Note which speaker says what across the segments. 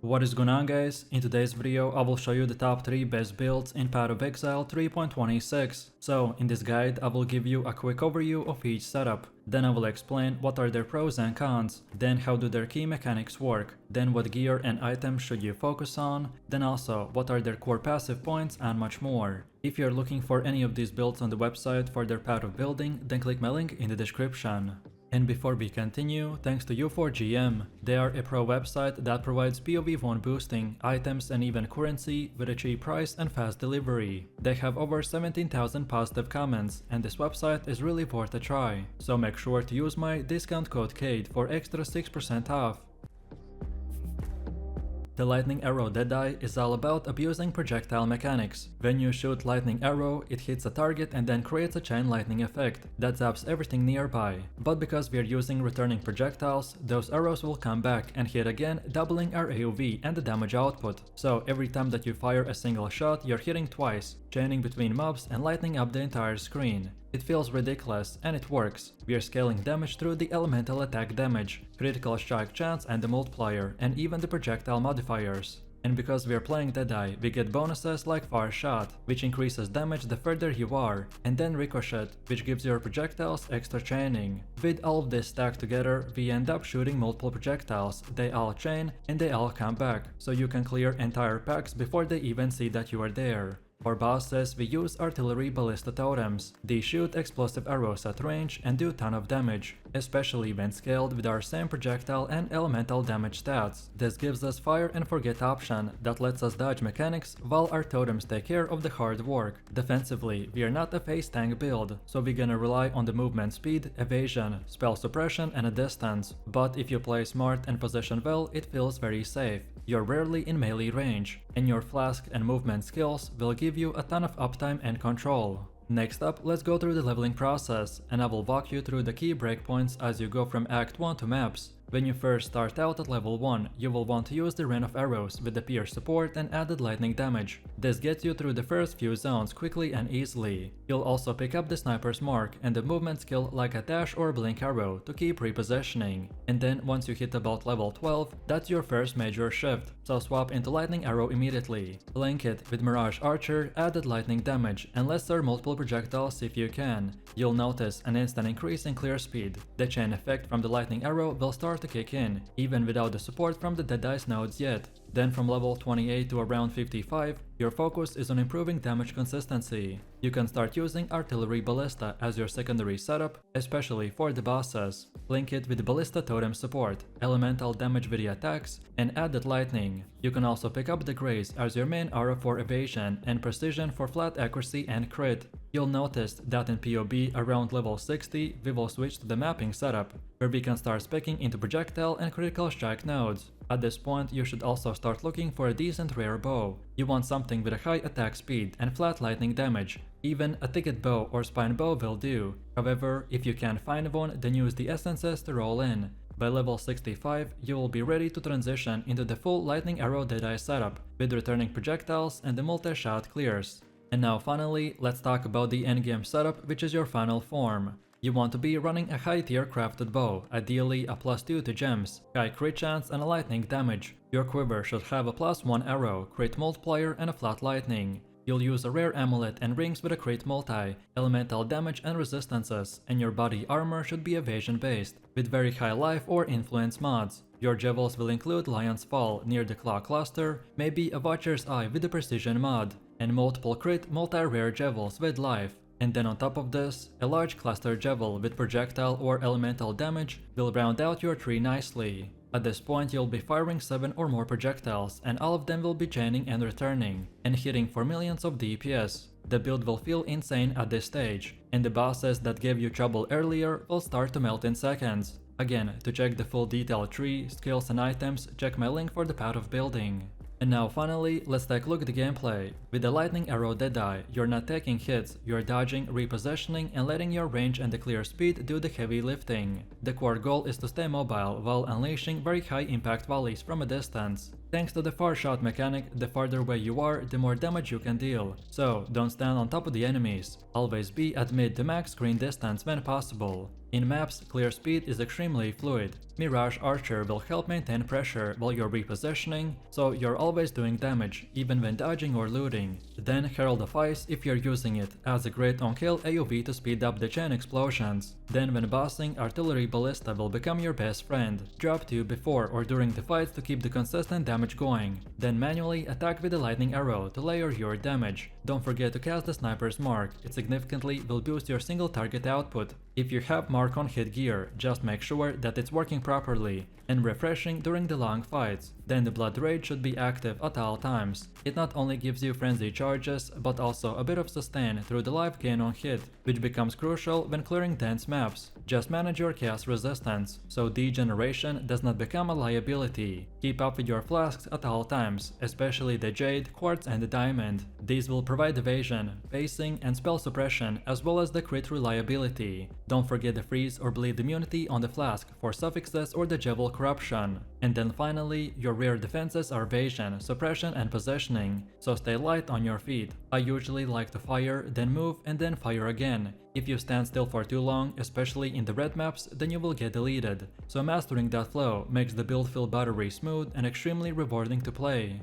Speaker 1: What is going on, guys? In today's video I will show you the top 3 best builds in Path of Exile 3.26. So in this guide I will give you a quick overview of each setup, then I will explain what are their pros and cons, then how do their key mechanics work, then what gear and items should you focus on, then also what are their core passive points and much more. If you're looking for any of these builds on the website for their path of building, then click my link in the description. And before we continue, thanks to U4GM. They are a pro website that provides POE 1 boosting, items and even currency with a cheap price and fast delivery. They have over 17,000 positive comments and this website is really worth a try. So make sure to use my discount code KADE for extra 6% off. The lightning arrow Deadeye is all about abusing projectile mechanics. When you shoot lightning arrow, it hits a target and then creates a chain lightning effect that zaps everything nearby. But because we are using returning projectiles, those arrows will come back and hit again, doubling our AoV and the damage output. So every time that you fire a single shot, you're hitting twice, chaining between mobs and lighting up the entire screen. It feels ridiculous, and it works. We are scaling damage through the elemental attack damage, critical strike chance and the multiplier, and even the projectile modifiers. And because we are playing Deadeye, we get bonuses like Far Shot, which increases damage the further you are, and then Ricochet, which gives your projectiles extra chaining. With all of this stacked together, we end up shooting multiple projectiles, they all chain, and they all come back, so you can clear entire packs before they even see that you are there. For bosses, we use artillery ballista totems. These shoot explosive arrows at range and do ton of damage, especially when scaled with our same projectile and elemental damage stats. This gives us fire and forget option that lets us dodge mechanics while our totems take care of the hard work. Defensively, we are not a phase tank build, so we're gonna rely on the movement speed, evasion, spell suppression and a distance. But if you play smart and position well, it feels very safe. You're rarely in melee range, and your flask and movement skills will give you a ton of uptime and control. Next up, let's go through the leveling process, and I will walk you through the key breakpoints as you go from Act 1 to maps. When you first start out at level 1, you will want to use the Rain of Arrows with the pierce support and added lightning damage. This gets you through the first few zones quickly and easily. You'll also pick up the Sniper's Mark and the movement skill like a dash or blink arrow to keep repositioning. And then once you hit about level 12, that's your first major shift, so swap into Lightning Arrow immediately. Link it with Mirage Archer, added lightning damage, and lesser multiple projectiles if you can. You'll notice an instant increase in clear speed. The chain effect from the Lightning Arrow will start to kick in, even without the support from the Deadeye's nodes yet. Then from level 28 to around 55, your focus is on improving damage consistency. You can start using Artillery Ballista as your secondary setup, especially for the bosses. Link it with Ballista Totem support, elemental damage with the attacks, and added lightning. You can also pick up the Grace as your main aura for evasion and precision for flat accuracy and crit. You'll notice that in POB around level 60, we will switch to the mapping setup, where we can start specking into projectile and critical strike nodes. At this point, you should also start looking for a decent rare bow. You want something with a high attack speed and flat lightning damage. Even a ticket bow or spine bow will do. However, if you can't find one, then use the essences to roll in. By level 65, you will be ready to transition into the full Lightning Arrow Deadeye setup, with returning projectiles and the multi-shot clears. And now finally, let's talk about the endgame setup, which is your final form. You want to be running a high tier crafted bow, ideally a +2 to gems, high crit chance and a lightning damage. Your quiver should have a +1 arrow, crit multiplier and a flat lightning. You'll use a rare amulet and rings with a crit multi, elemental damage and resistances, and your body armor should be evasion based, with very high life or influence mods. Your jewels will include Lion's Fall near the claw cluster, maybe a Watcher's Eye with the precision mod, and multiple crit multi-rare jewels with life. And then on top of this, a large cluster jewel with projectile or elemental damage will round out your tree nicely. At this point you'll be firing 7 or more projectiles and all of them will be chaining and returning, and hitting for millions of DPS. The build will feel insane at this stage, and the bosses that gave you trouble earlier will start to melt in seconds. Again, to check the full detailed tree, skills and items, check my link for the path of building. And now finally, let's take a look at the gameplay. With the Lightning Arrow Deadeye, you're not taking hits, you're dodging, repositioning and letting your range and the clear speed do the heavy lifting. The core goal is to stay mobile while unleashing very high impact volleys from a distance. Thanks to the far shot mechanic, the farther away you are, the more damage you can deal. So don't stand on top of the enemies. Always be at mid to max screen distance when possible. In maps, clear speed is extremely fluid. Mirage Archer will help maintain pressure while you're repositioning, so you're always doing damage, even when dodging or looting. Then Herald of Ice, if you're using it, adds a great on-kill AoE to speed up the chain explosions. Then when bossing, Artillery Ballista will become your best friend. Drop 2 before or during the fights to keep the consistent damage going. Then manually attack with the Lightning Arrow to layer your damage. Don't forget to cast the Sniper's Mark, it significantly will boost your single target output. If you have Mark on hit gear, just make sure that it's working properly and refreshing during the long fights. Then the Blood Rage should be active at all times. It not only gives you frenzy charges, but also a bit of sustain through the life gain on hit, which becomes crucial when clearing dense maps. Just manage your chaos resistance, so degeneration does not become a liability. Keep up with your flasks at all times, especially the Jade, Quartz and the Diamond. These will provide evasion, pacing and spell suppression, as well as the crit reliability. Don't forget the freeze or bleed immunity on the flask for suffixes or the Jewel corruption. And then finally, your rear defenses are evasion, suppression and positioning, so stay light on your feet. I usually like to fire, then move and then fire again. If you stand still for too long, especially in the red maps, then you will get deleted. So mastering that flow makes the build feel buttery smooth and extremely rewarding to play.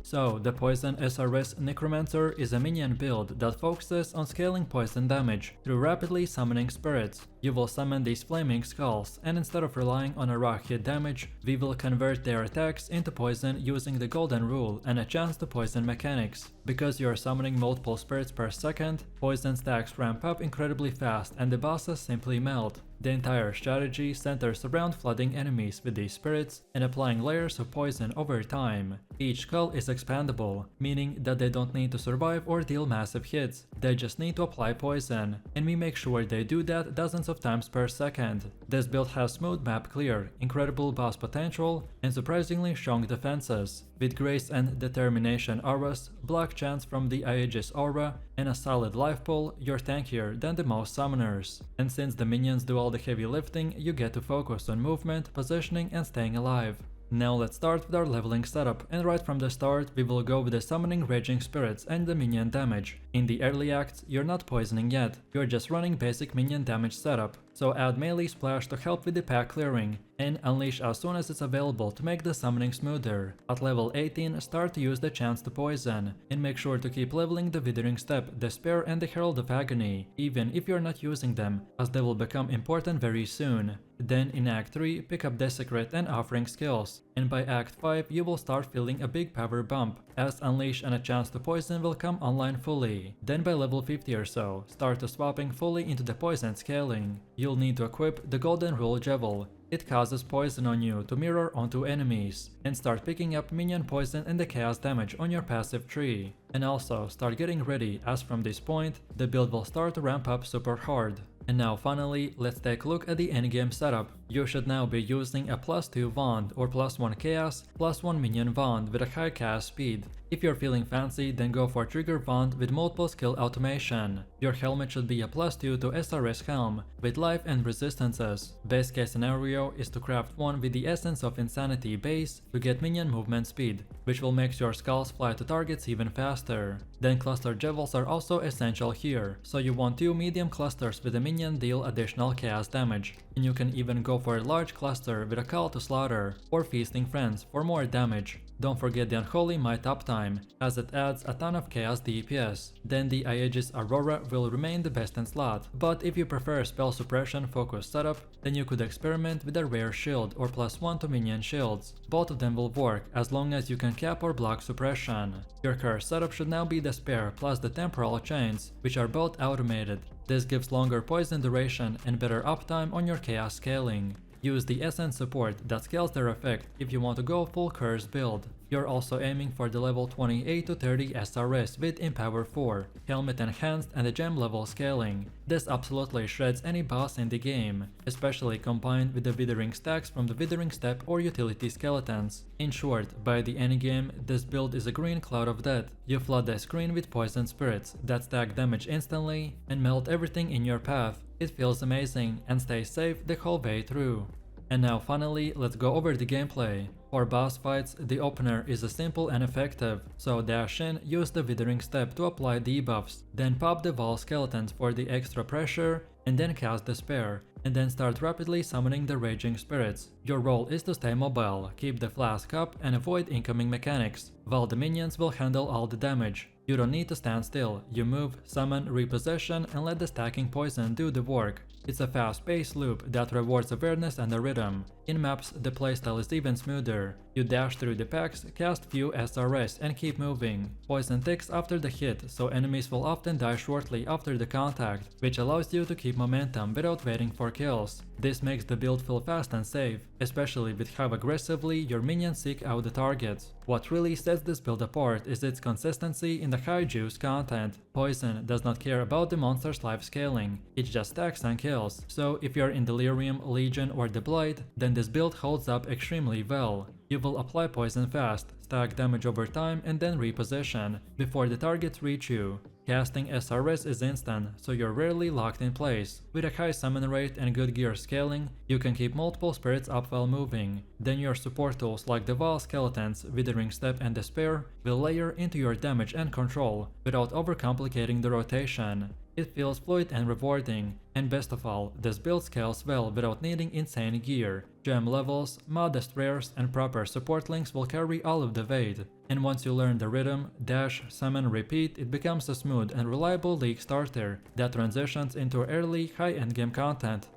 Speaker 1: So, the Poison SRS Necromancer is a minion build that focuses on scaling poison damage through rapidly summoning spirits. You will summon these flaming skulls, and instead of relying on a raw hit damage, we will convert their attacks into poison using the golden rule and a chance to poison mechanics. Because you are summoning multiple spirits per second, poison stacks ramp up incredibly fast and the bosses simply melt. The entire strategy centers around flooding enemies with these spirits and applying layers of poison over time. Each skull is expandable, meaning that they don't need to survive or deal massive hits, they just need to apply poison, and we make sure they do that dozens of times per second. This build has smooth map clear, incredible boss potential, and surprisingly strong defenses. With Grace and Determination auras, block chance from the Aegis aura, and a solid life pool, you're tankier than the most summoners. And since the minions do all the heavy lifting, you get to focus on movement, positioning and staying alive. Now let's start with our leveling setup, and right from the start we will go with the summoning raging spirits and the minion damage. In the early acts you're not poisoning yet, you're just running basic minion damage setup, so add melee splash to help with the pack clearing, and unleash as soon as it's available to make the summoning smoother. At level 18 start to use the chance to poison, and make sure to keep leveling the Withering Step, Despair and the Herald of Agony, even if you're not using them, as they will become important very soon. Then in Act 3 pick up Desecrate and Offering skills, and by Act 5 you will start feeling a big power bump, as Unleash and a chance to poison will come online fully. Then by level 50 or so, start to swapping fully into the poison scaling. You'll need to equip the Golden Rule Jewel. It causes poison on you to mirror onto enemies, and start picking up minion poison and the chaos damage on your passive tree. And also start getting ready, as from this point, the build will start to ramp up super hard. And now finally, let's take a look at the endgame setup. You should now be using a +2 wand or +1 chaos, +1 minion wand with a high cast speed. If you're feeling fancy, then go for trigger wand with multiple skill automation. Your helmet should be a +2 to SRS helm with life and resistances. Best case scenario is to craft one with the Essence of Insanity base to get minion movement speed, which will make your skulls fly to targets even faster. Then cluster jewels are also essential here, so you want 2 medium clusters with a minion deal additional chaos damage. And you can even go for a large cluster with a Call to Slaughter or Feasting Friends for more damage. Don't forget the Unholy Might uptime, as it adds a ton of chaos DPS. Then the Aegis Aurora will remain the best in slot, but if you prefer spell suppression focused setup, then you could experiment with a rare shield or +1 to minion shields. Both of them will work as long as you can cap or block suppression. Your curse setup should now be Despair plus the Temporal Chains, which are both automated. This gives longer poison duration and better uptime on your chaos scaling. Use the Essence support that scales their effect if you want to go full curse build. You're also aiming for the level 28 to 30 SRS with Empower 4, Helmet Enhanced and the Gem level scaling. This absolutely shreds any boss in the game, especially combined with the Withering stacks from the Withering Step or utility skeletons. In short, by the endgame, this build is a green cloud of death. You flood the screen with poison spirits that stack damage instantly and melt everything in your path. It feels amazing and stays safe the whole way through. And now finally, let's go over the gameplay. For boss fights, the opener is simple and effective, so dash in, use the Withering Step to apply debuffs, then pop the Wall Skeletons for the extra pressure, and then cast Despair, and then start rapidly summoning the Raging Spirits. Your role is to stay mobile, keep the flask up, and avoid incoming mechanics, while the minions will handle all the damage. You don't need to stand still, you move, summon, repossession, and let the stacking poison do the work. It's a fast-paced loop that rewards awareness and a rhythm. In maps, the playstyle is even smoother. You dash through the packs, cast few SRS and keep moving. Poison ticks after the hit, so enemies will often die shortly after the contact, which allows you to keep momentum without waiting for kills. This makes the build feel fast and safe, especially with how aggressively your minions seek out the targets. What really sets this build apart is its consistency in the high juice content. Poison does not care about the monster's life scaling, it just stacks and kills. So if you're in Delirium, Legion or the Blight, then this build holds up extremely well. You will apply poison fast, stack damage over time and then reposition, before the targets reach you. Casting SRS is instant, so you're rarely locked in place. With a high summon rate and good gear scaling, you can keep multiple spirits up while moving. Then your support tools like the Wall Skeletons, Withering Step and Despair will layer into your damage and control, without overcomplicating the rotation. It feels fluid and rewarding, and best of all, this build scales well without needing insane gear. Gem levels, modest rares, and proper support links will carry all of the weight. And once you learn the rhythm, dash, summon, repeat, it becomes a smooth and reliable league starter that transitions into early, high endgame content.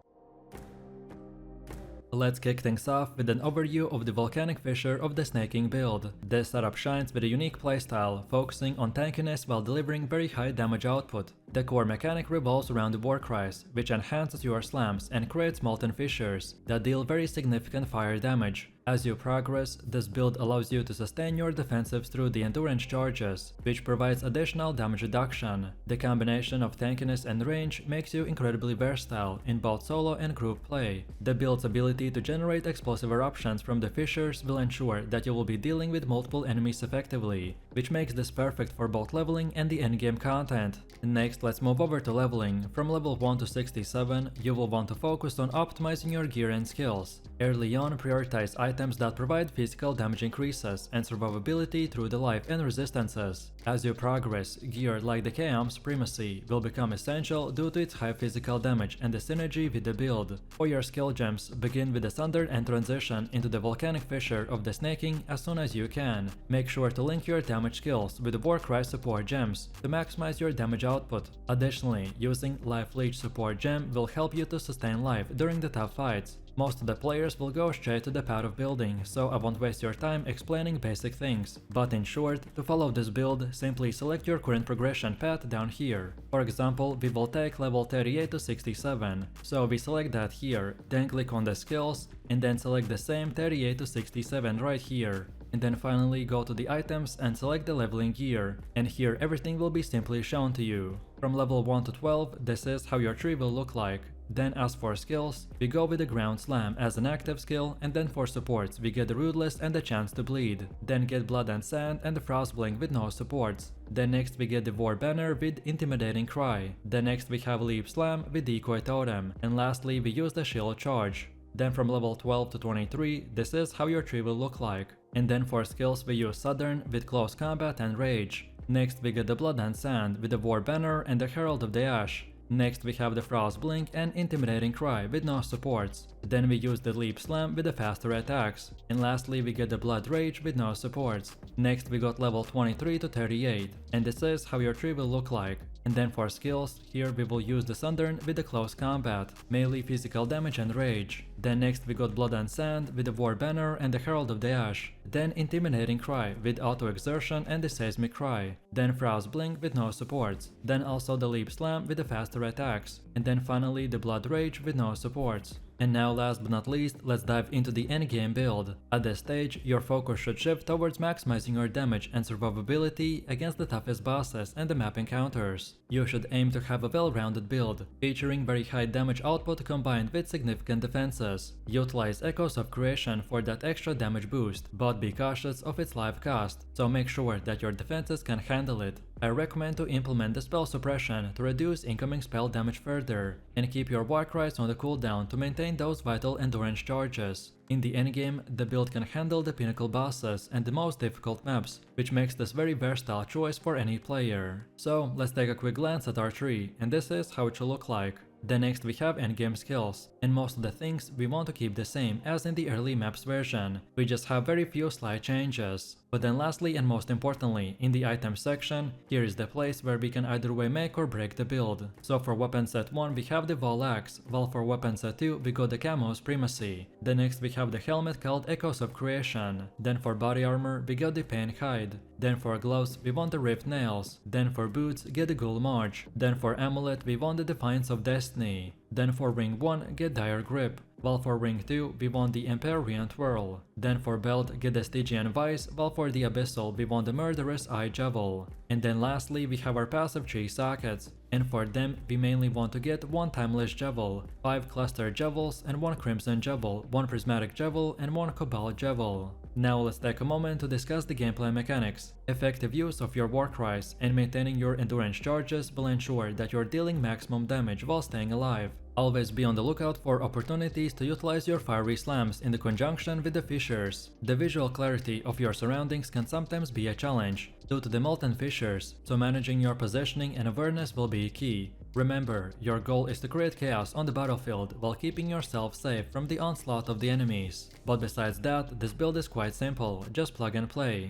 Speaker 1: Let's kick things off with an overview of the Volcanic Fissure of the Snaking build. This setup shines with a unique playstyle, focusing on tankiness while delivering very high damage output. The core mechanic revolves around the Warcries, which enhances your slams and creates molten fissures that deal very significant fire damage. As you progress, this build allows you to sustain your defensives through the endurance charges, which provides additional damage reduction. The combination of tankiness and range makes you incredibly versatile in both solo and group play. The build's ability to generate explosive eruptions from the fissures will ensure that you will be dealing with multiple enemies effectively, which makes this perfect for both leveling and the endgame content. Next, let's move over to leveling. From level 1 to 67, you will want to focus on optimizing your gear and skills. Early on, prioritize items that provide physical damage increases and survivability through the life and resistances. As you progress, gear like the Chaos Supremacy will become essential due to its high physical damage and the synergy with the build. For your skill gems, begin with the Thunder and transition into the Volcanic Fissure of the Snaking as soon as you can. Make sure to link your damage skills with the Warcry support gems to maximize your damage output. Additionally, using Life Leech support gem will help you to sustain life during the tough fights. Most of the players will go straight to the path of building, so I won't waste your time explaining basic things. But in short, to follow this build, simply select your current progression path down here. For example, we will take level 38 to 67, so we select that here, then click on the skills, and then select the same 38 to 67 right here. And then finally go to the items and select the leveling gear, and here everything will be simply shown to you. From level 1 to 12, this is how your tree will look like. Then as for skills, we go with the Ground Slam as an active skill, and then for supports we get the Rootless and the Chance to Bleed, then get Blood and Sand and the Frost Blink with no supports. Then next we get the War Banner with Intimidating Cry, then next we have Leap Slam with Decoy Totem, and lastly we use the Shield Charge. Then from level 12 to 23, this is how your tree will look like. And then for skills we use Southern with Close Combat and Rage. Next we get the Blood and Sand with the War Banner and the Herald of the Ash. Next we have the Frost Blink and Intimidating Cry with no supports. Then we use the Leap Slam with the faster attacks. And lastly we get the Blood Rage with no supports. Next we got level 23 to 38, and this is how your tree will look like. And then for skills, here we will use the Sunburn with the Close Combat, melee physical damage and rage. Then next we got Blood and Sand with the War Banner and the Herald of the Ash. Then Intimidating Cry with Auto Exertion and the Seismic Cry. Then Frost Blink with no supports. Then also the Leap Slam with the faster attacks. And then finally the Blood Rage with no supports. And now last but not least, let's dive into the endgame build. At this stage, your focus should shift towards maximizing your damage and survivability against the toughest bosses and the map encounters. You should aim to have a well-rounded build, featuring very high damage output combined with significant defenses. Utilize Echoes of Creation for that extra damage boost, but be cautious of its life cost, so make sure that your defenses can handle it. I recommend to implement the spell suppression to reduce incoming spell damage further, and keep your Warcries on the cooldown to maintain maintain those vital endurance charges. In the endgame, the build can handle the pinnacle bosses and the most difficult maps, which makes this very versatile choice for any player. So let's take a quick glance at our tree, and this is how it should look like. Then next we have endgame skills, and most of the things we want to keep the same as in the early maps version, we just have very few slight changes. But then lastly and most importantly, in the item section, here is the place where we can either way make or break the build. So for weapon set 1 we have the Vol Axe, while for weapon set 2 we got the Camo Supremacy. Then next we have the helmet called Echoes of Creation. Then for body armor we got the Pain Hide. Then for gloves we want the Rift Nails. Then for boots get the Ghoul March. Then for amulet we want the Defiance of Destiny. Then for ring 1 get Dire Grip, while for ring 2 we want the Empyrean Twirl. Then for belt get the Stygian Vice, while for the Abyssal we want the Murderous Eye Javel. And then lastly we have our passive 3 sockets, and for them we mainly want to get 1 Timeless Javel, 5 Clustered Javels and 1 Crimson Javel, 1 Prismatic Javel and 1 Cobalt Javel. Now let's take a moment to discuss the gameplay mechanics. Effective use of your Warcries and maintaining your endurance charges will ensure that you're dealing maximum damage while staying alive. Always be on the lookout for opportunities to utilize your fiery slams in the conjunction with the fissures. The visual clarity of your surroundings can sometimes be a challenge due to the molten fissures, so managing your positioning and awareness will be key. Remember, your goal is to create chaos on the battlefield while keeping yourself safe from the onslaught of the enemies. But besides that, this build is quite simple, just plug and play.